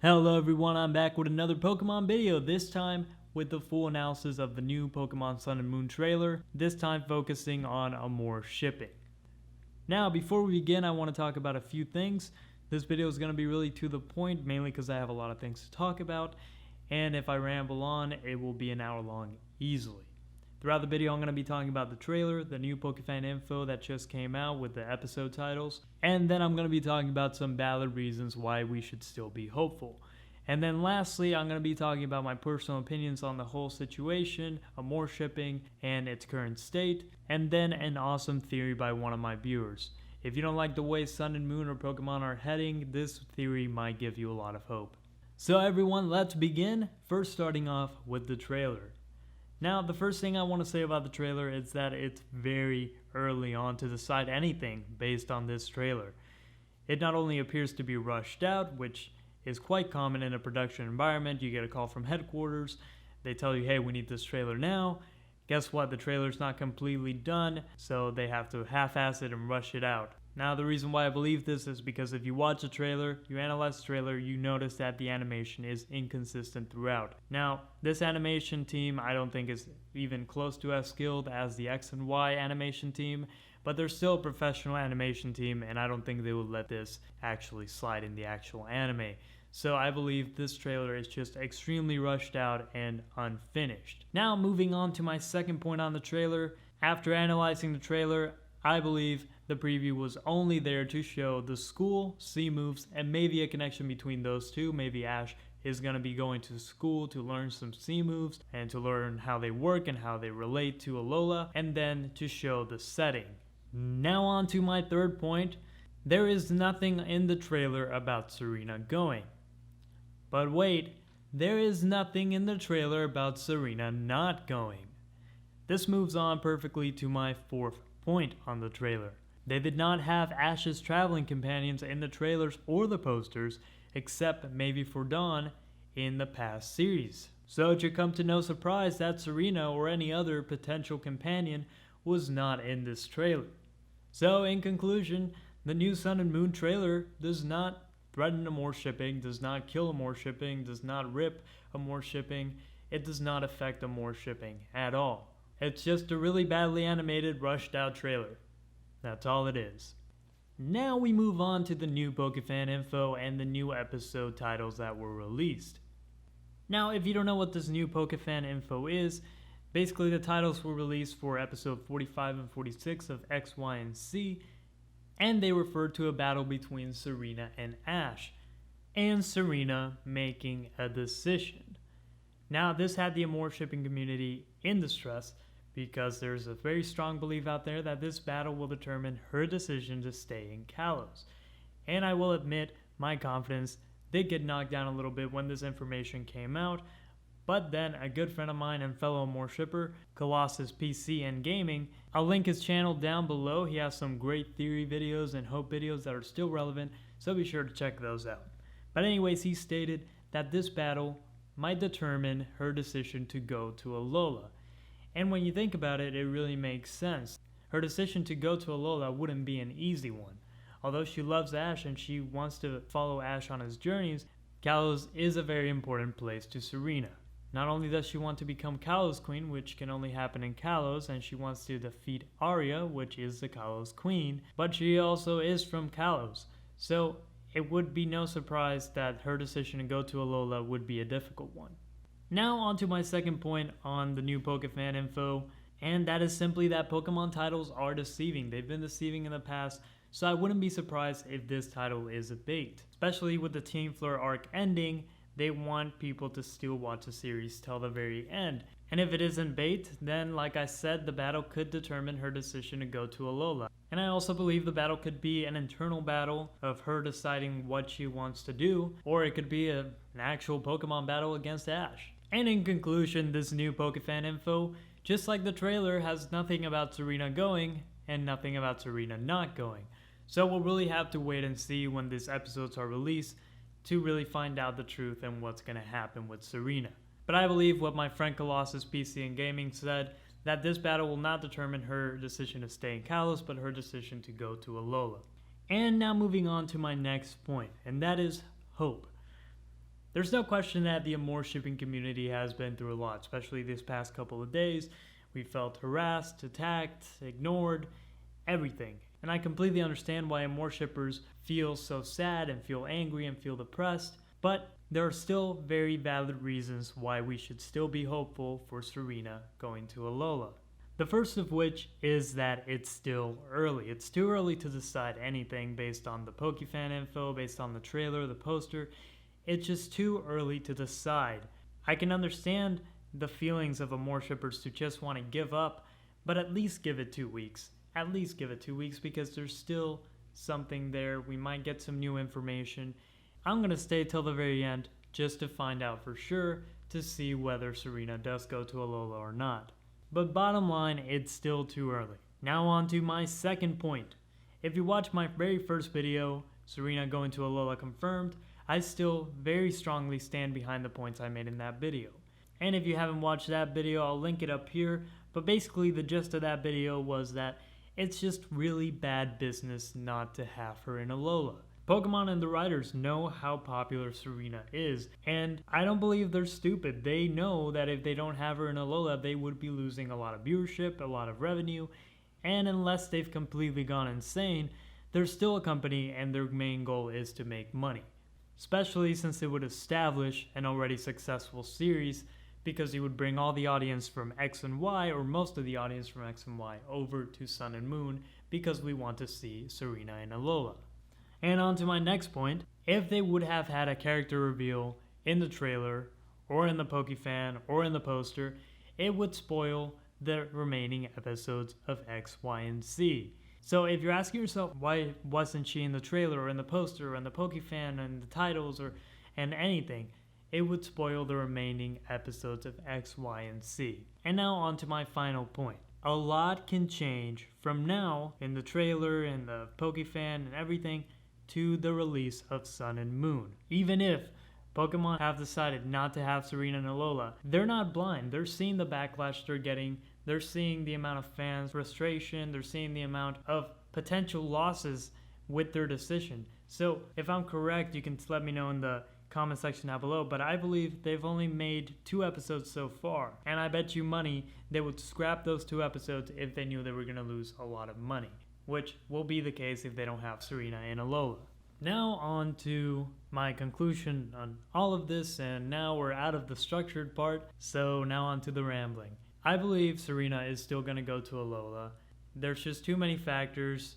Hello everyone, I'm back with another Pokemon video, this time with the full analysis of the new Pokemon Sun and Moon trailer, this time focusing on Amourshipping. Now, before we begin, I want to talk about a few things. This video is going to be really to the point, mainly because I have a lot of things to talk about, and if I ramble on, it will be an hour long easily. Throughout the video, I'm going to be talking about the trailer, the new Pokefan info that just came out with the episode titles, and then I'm going to be talking about some valid reasons why we should still be hopeful. And then lastly, I'm going to be talking about my personal opinions on the whole situation, Amourshipping, and its current state, and then an awesome theory by one of my viewers. If you don't like the way Sun and Moon or Pokemon are heading, this theory might give you a lot of hope. So everyone, let's begin, first starting off with the trailer. Now, the first thing I want to say about the trailer is that it's very early on to decide anything based on this trailer. It not only appears to be rushed out, which is quite common in a production environment. You get a call from headquarters, they tell you, hey, we need this trailer now. Guess what? The trailer's not completely done, so they have to half-ass it and rush it out. Now, the reason why I believe this is because if you watch the trailer, you analyze the trailer, you notice that the animation is inconsistent throughout. Now, this animation team I don't think is even close to as skilled as the XY&Z animation team, but they're still a professional animation team, and I don't think they would let this actually slide in the actual anime. So I believe this trailer is just extremely rushed out and unfinished. Now, moving on to my second point on the trailer. After analyzing the trailer, I believe the preview was only there to show the school, C moves, and maybe a connection between those two. Maybe Ash is going to be going to school to learn some C moves and to learn how they work and how they relate to Alola, and then to show the setting. Now on to my third point. There is nothing in the trailer about Serena going. But wait, there is nothing in the trailer about Serena not going. This moves on perfectly to my fourth point on the trailer. They did not have Ash's traveling companions in the trailers or the posters, except maybe for Dawn in the past series. So it should come to no surprise that Serena or any other potential companion was not in this trailer. So in conclusion, the new Sun and Moon trailer does not threaten Amourshipping, does not kill Amourshipping, does not rip Amourshipping, it does not affect Amourshipping at all. It's just a really badly animated, rushed out trailer. That's all it is. Now we move on to the new Pokefan info and the new episode titles that were released. Now, if you don't know what this new Pokefan info is, basically the titles were released for episode 45 and 46 of XY&Z, and they referred to a battle between Serena and Ash, and Serena making a decision. Now, this had the Amourshipping community in distress, because there's a very strong belief out there that this battle will determine her decision to stay in Kalos. And I will admit, my confidence did get knocked down a little bit when this information came out, but then a good friend of mine and fellow Amourshipping, Colossal PC and Gaming, I'll link his channel down below. He has some great theory videos and hope videos that are still relevant, so be sure to check those out. But anyways, he stated that this battle might determine her decision to go to Alola. And when you think about it, it really makes sense. Her decision to go to Alola wouldn't be an easy one. Although she loves Ash and she wants to follow Ash on his journeys, Kalos is a very important place to Serena. Not only does she want to become Kalos Queen, which can only happen in Kalos, and she wants to defeat Arya, which is the Kalos Queen, but she also is from Kalos. So it would be no surprise that her decision to go to Alola would be a difficult one. Now on to my second point on the new Pokefan info, and that is simply that Pokemon titles are deceiving. They've been deceiving in the past, so I wouldn't be surprised if this title is a bait. Especially with the Team Fleur arc ending, they want people to still watch the series till the very end. And if it isn't bait, then like I said, the battle could determine her decision to go to Alola. And I also believe the battle could be an internal battle of her deciding what she wants to do, or it could be an actual Pokemon battle against Ash. And in conclusion, this new Pokefan info, just like the trailer, has nothing about Serena going and nothing about Serena not going. So we'll really have to wait and see when these episodes are released to really find out the truth and what's going to happen with Serena. But I believe what my friend Colossal PC and Gaming said, that this battle will not determine her decision to stay in Kalos, but her decision to go to Alola. And now moving on to my next point, and that is hope. There's no question that the Amourshipping community has been through a lot, especially this past couple of days. We felt harassed, attacked, ignored, everything. And I completely understand why Amourshippers feel so sad and feel angry and feel depressed, but there are still very valid reasons why we should still be hopeful for Serena going to Alola. The first of which is that it's still early. It's too early to decide anything based on the PokeFan info, based on the trailer, the poster. It's just too early to decide. I can understand the feelings of Amourshippers to just want to give up, but at least give it 2 weeks. At least give it 2 weeks because there's still something there. We might get some new information. I'm going to stay till the very end just to find out for sure to see whether Serena does go to Alola or not. But bottom line, it's still too early. Now on to my second point. If you watched my very first video, Serena going to Alola confirmed, I still very strongly stand behind the points I made in that video. And if you haven't watched that video, I'll link it up here. But basically the gist of that video was that it's just really bad business not to have her in Alola. Pokemon and the writers know how popular Serena is, and I don't believe they're stupid. They know that if they don't have her in Alola, they would be losing a lot of viewership, a lot of revenue, and unless they've completely gone insane, they're still a company and their main goal is to make money. Especially since it would establish an already successful series because it would bring all the audience from X and Y, or most of the audience from X and Y, over to Sun and Moon because we want to see Serena in Alola. And on to my next point, if they would have had a character reveal in the trailer, or in the PokeFan, or in the poster, it would spoil the remaining episodes of X, Y, and Z. So if you're asking yourself why wasn't she in the trailer, or in the poster, or in the PokeFan, and the titles, and anything, it would spoil the remaining episodes of X, Y, and Z. And now on to my final point. A lot can change from now, in the trailer, and the PokeFan, and everything, to the release of Sun and Moon. Even if Pokemon have decided not to have Serena and Alola, they're not blind. They're seeing the backlash they're getting. They're seeing the amount of fans' frustration. They're seeing the amount of potential losses with their decision. So if I'm correct, you can let me know in the comment section down below, but I believe they've only made 2 episodes so far, and I bet you money they would scrap those 2 episodes if they knew they were going to lose a lot of money, which will be the case if they don't have Serena and Alola. Now on to my conclusion on all of this, and now we're out of the structured part, so now on to the rambling. I believe Serena is still going to go to Alola. There's just too many factors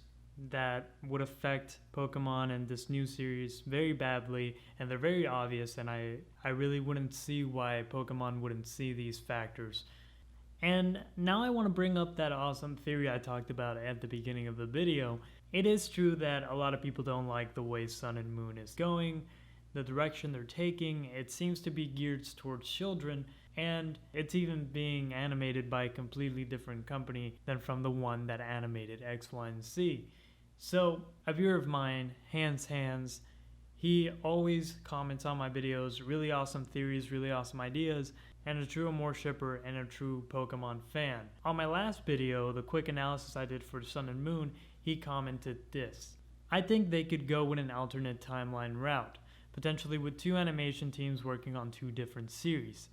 that would affect Pokemon and this new series very badly, and they're very obvious, and I really wouldn't see why Pokemon wouldn't see these factors. And now I want to bring up that awesome theory I talked about at the beginning of the video. It is true that a lot of people don't like the way Sun and Moon is going, the direction they're taking. It seems to be geared towards children, and it's even being animated by a completely different company than from the one that animated X, Y, and Z. So, a viewer of mine, Hans, he always comments on my videos, really awesome theories, really awesome ideas, and a true Amourshipper and a true Pokemon fan. On my last video, the quick analysis I did for Sun and Moon, he commented this: I think they could go with an alternate timeline route, potentially with 2 animation teams working on 2 different series.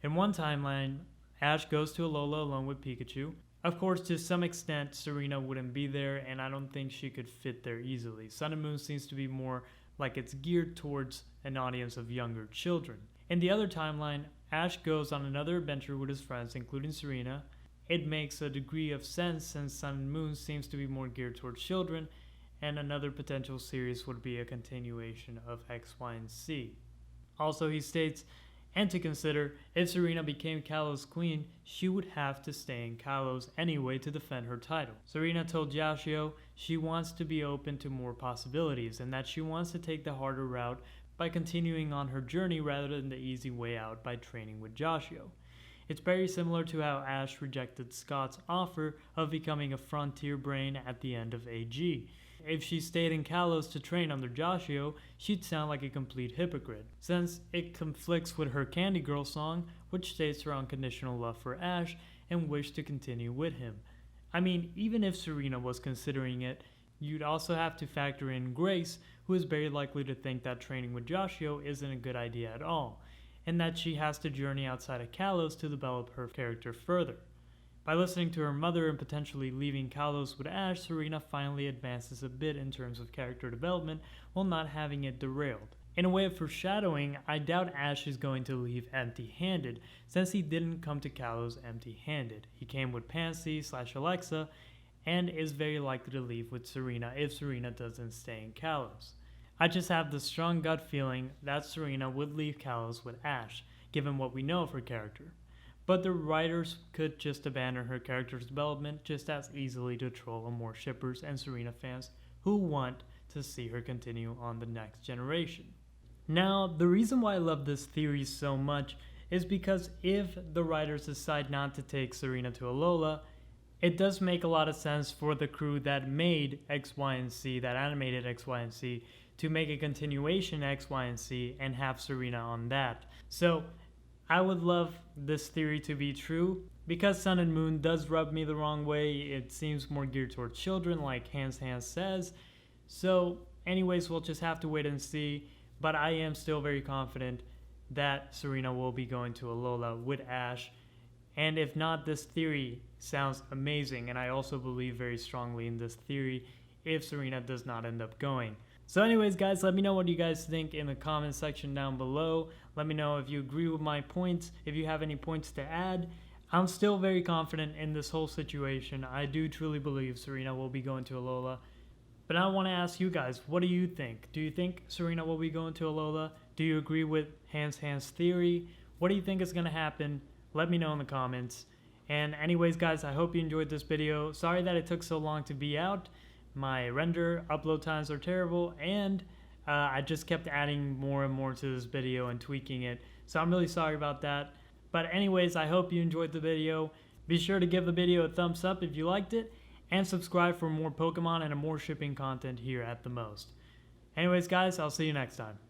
In one timeline, Ash goes to Alola along with Pikachu. Of course, to some extent, Serena wouldn't be there, and I don't think she could fit there easily. Sun and Moon seems to be more like it's geared towards an audience of younger children. In the other timeline, Ash goes on another adventure with his friends, including Serena. It makes a degree of sense since Sun and Moon seems to be more geared towards children, and another potential series would be a continuation of X, Y, and Z. Also, he states, and to consider, if Serena became Kalo's queen, she would have to stay in Kalos anyway to defend her title. Serena told Joshio she wants to be open to more possibilities and that she wants to take the harder route by continuing on her journey rather than the easy way out by training with Joshio. It's very similar to how Ash rejected Scott's offer of becoming a frontier brain at the end of AG. If she stayed in Kalos to train under Joshio, she'd sound like a complete hypocrite, since it conflicts with her Candy Girl song, which states her unconditional love for Ash and wish to continue with him. I mean, even if Serena was considering it, you'd also have to factor in Grace, who is very likely to think that training with Joshio isn't a good idea at all, and that she has to journey outside of Kalos to develop her character further. By listening to her mother and potentially leaving Kalos with Ash, Serena finally advances a bit in terms of character development while not having it derailed. In a way of foreshadowing, I doubt Ash is going to leave empty-handed, since he didn't come to Kalos empty-handed. He came with Pansy/Alexa, and is very likely to leave with Serena if Serena doesn't stay in Kalos. I just have the strong gut feeling that Serena would leave Kalos with Ash, given what we know of her character. But the writers could just abandon her character's development just as easily to troll Amorshippers and Serena fans who want to see her continue on the next generation. Now, the reason why I love this theory so much is because if the writers decide not to take Serena to Alola, it does make a lot of sense for the crew that made XY&Z, that animated XY&Z, to make a continuation XY&Z and have Serena on that. So, I would love this theory to be true, because Sun and Moon does rub me the wrong way. It seems more geared towards children, like Hans says. So, anyways, we'll just have to wait and see. But I am still very confident that Serena will be going to Alola with Ash. And if not, this theory sounds amazing. And I also believe very strongly in this theory if Serena does not end up going. So anyways, guys, let me know what you guys think in the comment section down below. Let me know if you agree with my points, if you have any points to add. I'm still very confident in this whole situation. I do truly believe Serena will be going to Alola. But I want to ask you guys, what do you think? Do you think Serena will be going to Alola? Do you agree with Hans' theory? What do you think is going to happen? Let me know in the comments. And anyways, guys, I hope you enjoyed this video. Sorry that it took so long to be out. My render upload times are terrible, and I just kept adding more and more to this video and tweaking it. So I'm really sorry about that. But anyways, I hope you enjoyed the video. Be sure to give the video a thumbs up if you liked it, and subscribe for more Pokemon and Amorshipping content here at The Most. Anyways, guys, I'll see you next time.